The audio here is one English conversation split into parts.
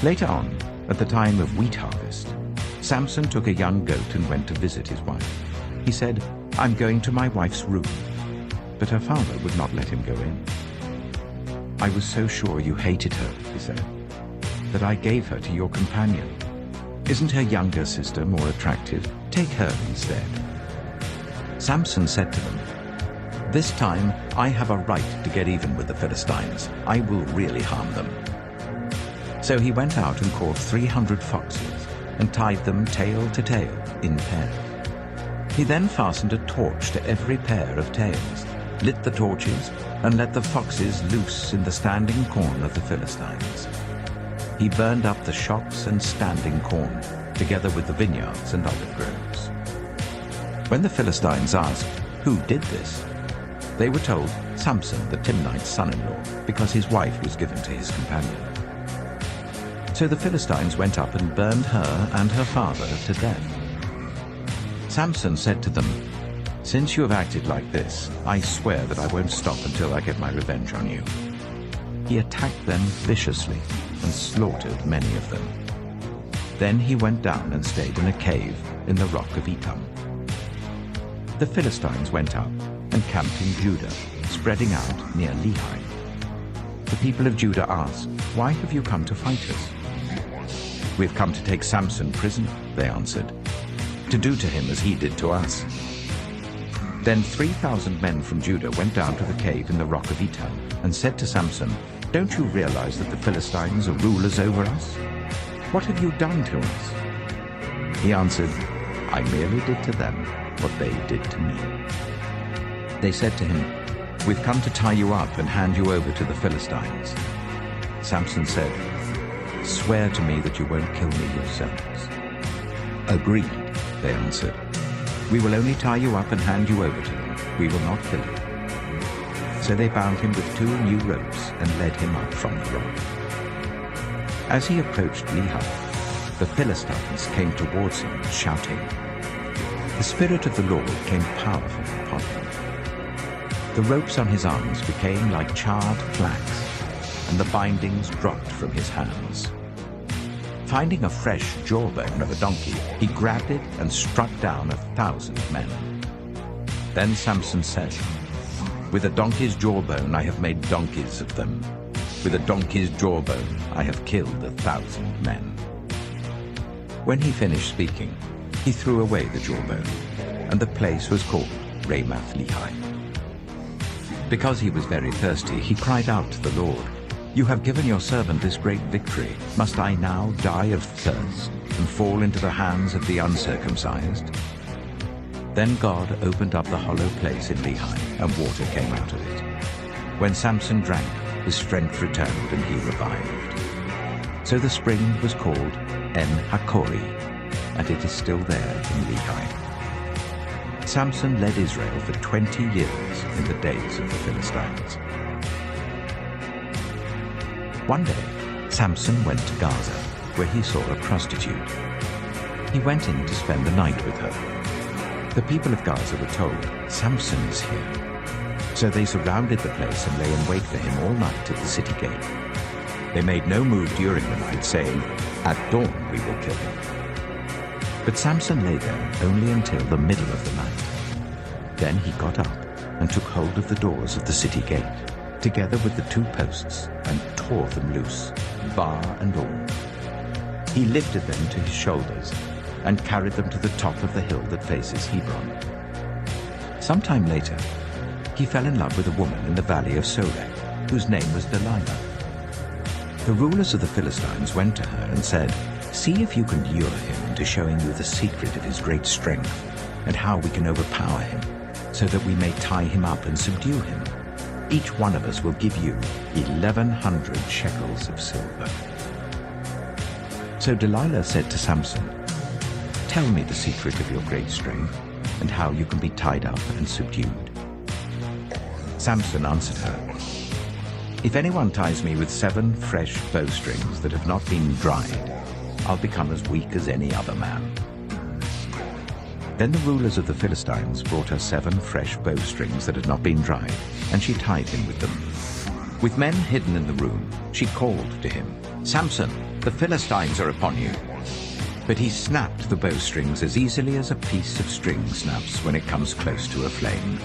Later on, at the time of wheat harvest, Samson took a young goat and went to visit his wife. He said, "I'm going to my wife's room." But her father would not let him go in. "I was so sure you hated her," he said, "that I gave her to your companion. Isn't her younger sister more attractive? Take her instead." Samson said to them, "This time I have a right to get even with the Philistines. I will really harm them." So he went out and caught 300 foxes and tied them tail to tail in pairs. He then fastened a torch to every pair of tails, lit the torches, and let the foxes loose in the standing corn of the Philistines. He burned up the shocks and standing corn, together with the vineyards and olive groves. When the Philistines asked, "Who did this?" they were told, "Samson, the Timnite's son-in-law, because his wife was given to his companion." So the Philistines went up and burned her and her father to death. Samson said to them, "Since you have acted like this, I swear that I won't stop until I get my revenge on you." He attacked them viciously and slaughtered many of them. Then he went down and stayed in a cave in the rock of Etam. The Philistines went up and camped in Judah, spreading out near Lehi. The people of Judah asked, "Why have you come to fight us?" "We've come to take Samson prisoner," they answered, "to do to him as he did to us." Then 3,000 men from Judah went down to the cave in the rock of Etam and said to Samson, "Don't you realize that the Philistines are rulers over us? What have you done to us?" He answered, "I merely did to them what they did to me." They said to him, "We've come to tie you up and hand you over to the Philistines." Samson said, "Swear to me that you won't kill me yourselves." "Agreed," they answered. "We will only tie you up and hand you over to them. We will not kill you." So they bound him with 2 new ropes and led him up from the rock. As he approached Lehi, the Philistines came towards him, shouting. The Spirit of the Lord came powerfully upon him. The ropes on his arms became like charred flax, and the bindings dropped from his hands. Finding a fresh jawbone of a donkey, he grabbed it and struck down 1,000 men. Then Samson said, "With a donkey's jawbone I have made donkeys of them. With a donkey's jawbone I have killed 1,000 men." When he finished speaking, he threw away the jawbone, and the place was called Ramath Lehi. Because he was very thirsty, he cried out to the Lord, "You have given your servant this great victory. Must I now die of thirst and fall into the hands of the uncircumcised?" Then God opened up the hollow place in Lehi, and water came out of it. When Samson drank, his strength returned and he revived. So the spring was called En-Hakkore, and it is still there in Lehi. Samson led Israel for 20 years in the days of the Philistines. One day, Samson went to Gaza, where he saw a prostitute. He went in to spend the night with her. The people of Gaza were told, "Samson is here." So they surrounded the place and lay in wait for him all night at the city gate. They made no move during the night, saying, "At dawn we will kill him." But Samson lay there only until the middle of the night. Then he got up and took hold of the doors of the city gate, together with the 2 posts, and tore them loose, bar and all. He lifted them to his shoulders and carried them to the top of the hill that faces Hebron. Sometime later, he fell in love with a woman in the valley of Sorek, whose name was Delilah. The rulers of the Philistines went to her and said, "See if you can lure him into showing you the secret of his great strength and how we can overpower him, so that we may tie him up and subdue him. Each one of us will give you 1,100 shekels of silver." So Delilah said to Samson, "Tell me the secret of your great strength and how you can be tied up and subdued." Samson answered her, "If anyone ties me with 7 fresh bowstrings that have not been dried, I'll become as weak as any other man." Then the rulers of the Philistines brought her 7 fresh bowstrings that had not been dried, and she tied him with them. With men hidden in the room, she called to him, "Samson, the Philistines are upon you." But he snapped the bowstrings as easily as a piece of string snaps when it comes close to a flame.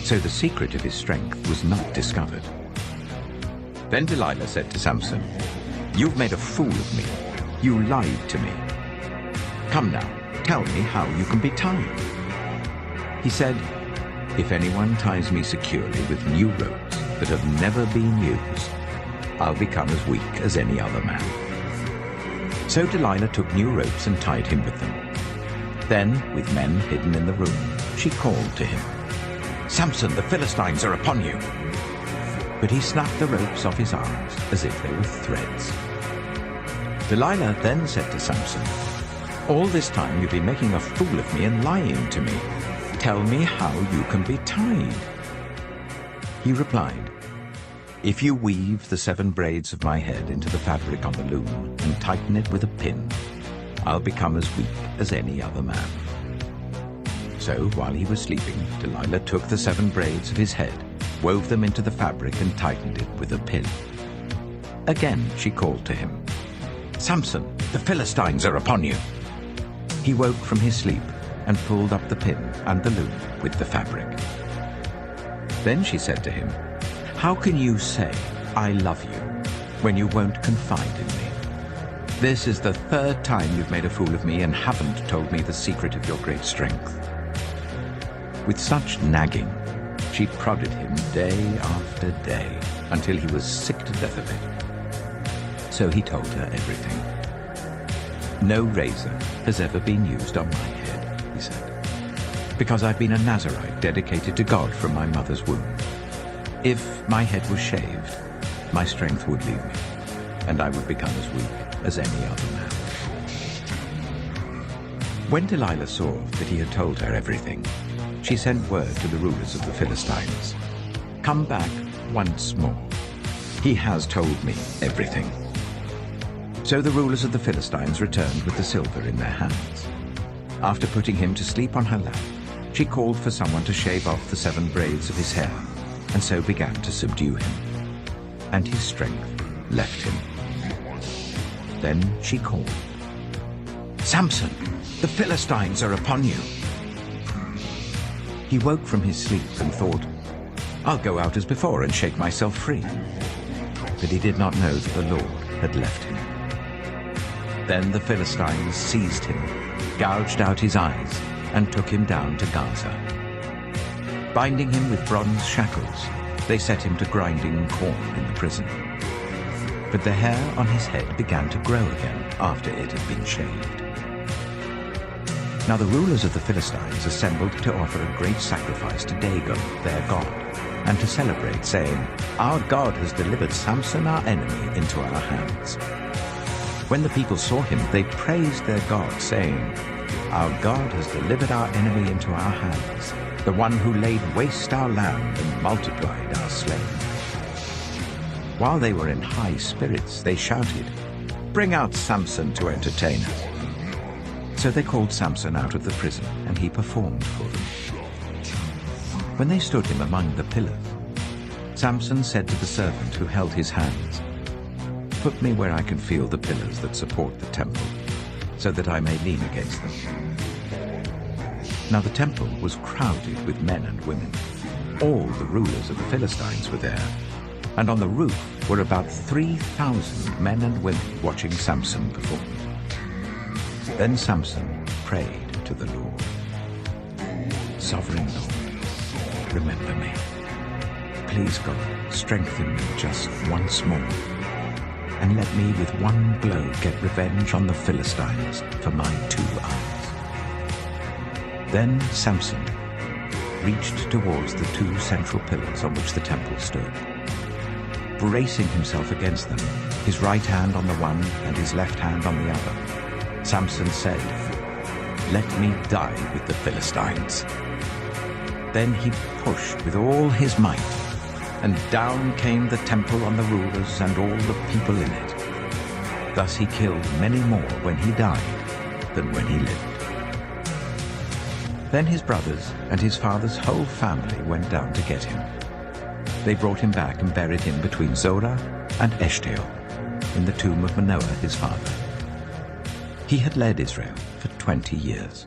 So the secret of his strength was not discovered. Then Delilah said to Samson, "You've made a fool of me. You lied to me. Come now, tell me how you can be tied." He said, "If anyone ties me securely with new ropes that have never been used, I'll become as weak as any other man." So Delilah took new ropes and tied him with them. Then, with men hidden in the room, she called to him, "Samson, the Philistines are upon you." But he snapped the ropes off his arms as if they were threads. Delilah then said to Samson, "All this time you've been making a fool of me and lying to me. Tell me how you can be tied." He replied, "If you weave the 7 braids of my head into the fabric on the loom and tighten it with a pin, I'll become as weak as any other man." So while he was sleeping, Delilah took the 7 braids of his head, wove them into the fabric and tightened it with a pin. Again she called to him, "Samson, the Philistines are upon you." He woke from his sleep and pulled up the pin and the loom with the fabric. Then she said to him, "How can you say, 'I love you,' when you won't confide in me? This is the 3rd time you've made a fool of me and haven't told me the secret of your great strength." With such nagging, she prodded him day after day until he was sick to death of it. So he told her everything. "No razor has ever been used on my head," he said, "because I've been a Nazarite dedicated to God from my mother's womb. If my head was shaved, my strength would leave me, and I would become as weak as any other man." When Delilah saw that he had told her everything, she sent word to the rulers of the Philistines, "Come back once more. He has told me everything." So the rulers of the Philistines returned with the silver in their hands. After putting him to sleep on her lap, she called for someone to shave off the 7 braids of his hair, and so began to subdue him. And his strength left him. Then she called, "Samson, the Philistines are upon you." He woke from his sleep and thought, "I'll go out as before and shake myself free." But he did not know that the Lord had left him. Then the Philistines seized him, gouged out his eyes, and took him down to Gaza. Binding him with bronze shackles, they set him to grinding corn in the prison. But the hair on his head began to grow again after it had been shaved. Now the rulers of the Philistines assembled to offer a great sacrifice to Dagon, their god, and to celebrate, saying, "Our God has delivered Samson, our enemy, into our hands." When the people saw him, they praised their God, saying, "Our God has delivered our enemy into our hands, the one who laid waste our land and multiplied our slain." While they were in high spirits, they shouted, "Bring out Samson to entertain us." So they called Samson out of the prison, and he performed for them. When they stood him among the pillars, Samson said to the servant who held his hands, "Put me where I can feel the pillars that support the temple, so that I may lean against them." Now the temple was crowded with men and women. All the rulers of the Philistines were there, and on the roof were about 3,000 men and women watching Samson perform. Then Samson prayed to the Lord, "Sovereign Lord, remember me. Please, God, strengthen me just once more, and let me with one blow get revenge on the Philistines for my 2 eyes." Then Samson reached towards the 2 central pillars on which the temple stood. Bracing himself against them, his right hand on the one and his left hand on the other, Samson said, "Let me die with the Philistines." Then he pushed with all his might, and down came the temple on the rulers and all the people in it. Thus he killed many more when he died than when he lived. Then his brothers and his father's whole family went down to get him. They brought him back and buried him between Zorah and Eshtaol. in the tomb of Manoah his father. He had led Israel for 20 years.